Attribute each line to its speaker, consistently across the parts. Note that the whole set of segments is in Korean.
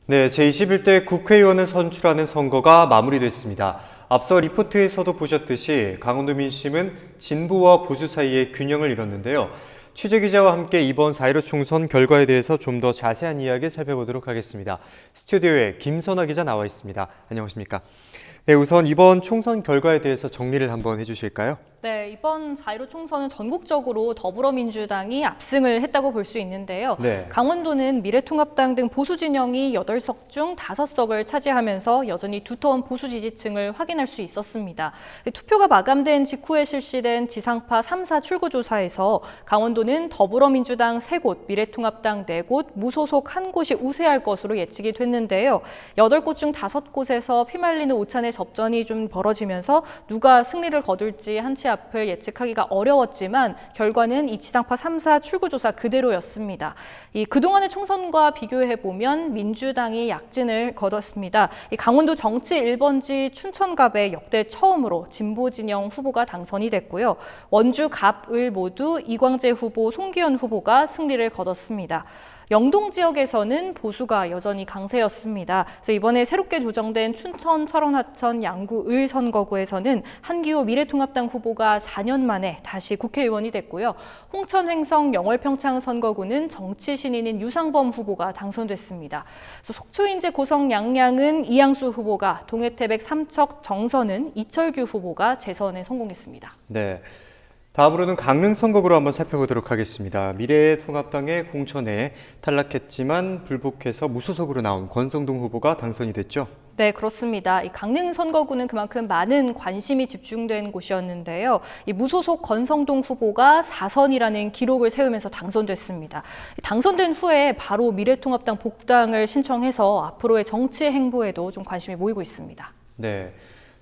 Speaker 1: 네, 제21대 국회의원을 선출하는 선거가 마무리됐습니다. 앞서 리포트에서도 보셨듯이 강원도 민심은 진보와 보수 사이의 균형을 이뤘는데요. 취재기자와 함께 이번 4.15 총선 결과에 대해서 좀 더 자세한 이야기 살펴보도록 하겠습니다. 스튜디오에 김선아 기자 나와 있습니다. 안녕하십니까? 네, 우선 이번 총선 결과에 대해서 정리를 한번 해주실까요?
Speaker 2: 네, 이번 4.15 총선은 전국적으로 더불어민주당이 압승을 했다고 볼 수 있는데요.
Speaker 1: 네.
Speaker 2: 강원도는 미래통합당 등 보수 진영이 8석 중 5석을 차지하면서 여전히 두터운 보수 지지층을 확인할 수 있었습니다. 투표가 마감된 직후에 실시된 지상파 3사 출구조사에서 강원도는 더불어민주당 3곳, 미래통합당 4곳, 무소속 1곳이 우세할 것으로 예측이 됐는데요. 8곳 중 5곳에서 피말리는 오찬의 접전이 좀 벌어지면서 누가 승리를 거둘지 한치 앞을 예측하기가 어려웠지만 결과는 이 지상파 3사 출구조사 그대로였습니다. 그동안의 총선과 비교해보면 민주당이 약진을 거뒀습니다. 강원도 정치 1번지 춘천갑에 역대 처음으로 진보 진영 후보가 당선이 됐고요. 원주, 갑, 을 모두 이광재 후보, 송기현 후보가 승리를 거뒀습니다. 영동 지역에서는 보수가 여전히 강세였습니다. 그래서 이번에 새롭게 조정된 춘천, 철원, 하천, 양구, 을 선거구에서는 한기호 미래통합당 후보가 4년 만에 다시 국회의원이 됐고요. 홍천, 횡성, 영월, 평창 선거구는 정치 신인인 유상범 후보가 당선됐습니다. 그래서 속초, 인제, 고성, 양양은 이양수 후보가, 동해태백, 삼척, 정선은 이철규 후보가 재선에 성공했습니다.
Speaker 1: 네. 다음으로는 강릉 선거구로 한번 살펴보도록 하겠습니다. 미래통합당의 공천에 탈락했지만 불복해서 무소속으로 나온 권성동 후보가 당선이 됐죠.
Speaker 2: 네, 그렇습니다. 이 강릉 선거구는 그만큼 많은 관심이 집중된 곳이었는데요. 이 무소속 권성동 후보가 4선이라는 기록을 세우면서 당선됐습니다. 당선된 후에 바로 미래통합당 복당을 신청해서 앞으로의 정치 행보에도 좀 관심이 모이고 있습니다.
Speaker 1: 네.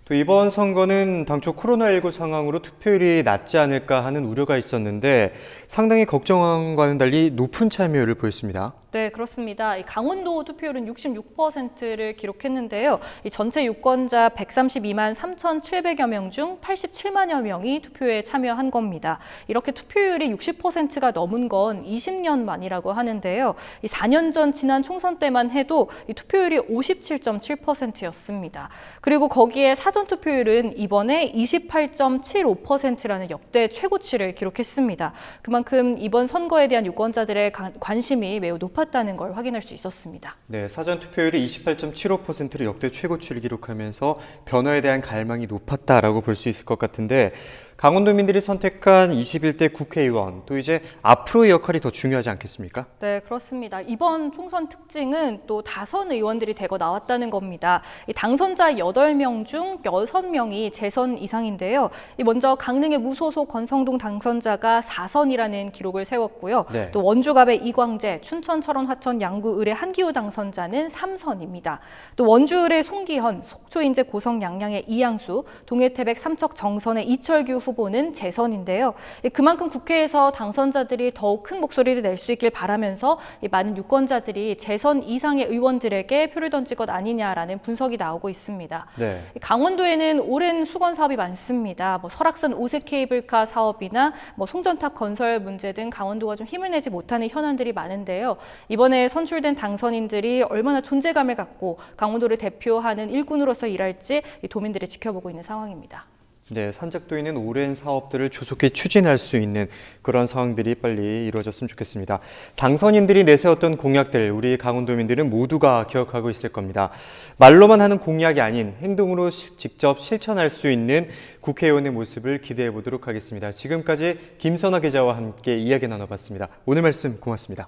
Speaker 1: 또 이번 선거는 당초 코로나19 상황으로 투표율이 낮지 않을까 하는 우려가 있었는데 상당히 걱정과는 달리 높은 참여율을 보였습니다.
Speaker 2: 네, 그렇습니다. 강원도 투표율은 66%를 기록했는데요. 이 전체 유권자 132만 3,700여 명 중 87만여 명이 투표에 참여한 겁니다. 이렇게 투표율이 60%가 넘은 건 20년 만이라고 하는데요. 이 4년 전 지난 총선 때만 해도 이 투표율이 57.7%였습니다. 그리고 거기에 사전 투표율은 이번에 28.75%라는 역대 최고치를 기록했습니다. 그만큼 이번 선거에 대한 유권자들의 관심이 매우 높았다는 걸 확인할 수 있었습니다.
Speaker 1: 네, 사전 투표율이 28.75%로 역대 최고치를 기록하면서 변화에 대한 갈망이 높았다라고 볼 수 있을 것 같은데 강원도민들이 선택한 21대 국회의원, 또 이제 앞으로의 역할이 더 중요하지 않겠습니까?
Speaker 2: 네, 그렇습니다. 이번 총선 특징은 또 다선 의원들이 대거 나왔다는 겁니다. 이 당선자 8명 중 6명이 재선 이상인데요. 먼저 강릉의 무소속 권성동 당선자가 4선이라는 기록을 세웠고요.
Speaker 1: 네.
Speaker 2: 또 원주갑의 이광재, 춘천, 철원, 하천, 양구, 을의 한기호 당선자는 3선입니다. 또 원주, 을의 송기현, 속초, 인제, 고성, 양양의 이양수, 동해태백, 삼척, 정선의 이철규 후보는 재선인데요. 그만큼 국회에서 당선자들이 더욱 큰 목소리를 낼 수 있길 바라면서 많은 유권자들이 재선 이상의 의원들에게 표를 던질 것 아니냐라는 분석이 나오고 있습니다.
Speaker 1: 네.
Speaker 2: 강원도에는 오랜 수건 사업이 많습니다. 설악산 오색 케이블카 사업이나 송전탑 건설 문제 등 강원도가 좀 힘을 내지 못하는 현안들이 많은데요. 이번에 선출된 당선인들이 얼마나 존재감을 갖고 강원도를 대표하는 일꾼으로서 일할지 도민들이 지켜보고 있는 상황입니다.
Speaker 1: 네, 산적도에 있는 오랜 사업들을 조속히 추진할 수 있는 그런 상황들이 빨리 이루어졌으면 좋겠습니다. 당선인들이 내세웠던 공약들, 우리 강원도민들은 모두가 기억하고 있을 겁니다. 말로만 하는 공약이 아닌 행동으로 직접 실천할 수 있는 국회의원의 모습을 기대해 보도록 하겠습니다. 지금까지 김선아 기자와 함께 이야기 나눠봤습니다. 오늘 말씀 고맙습니다.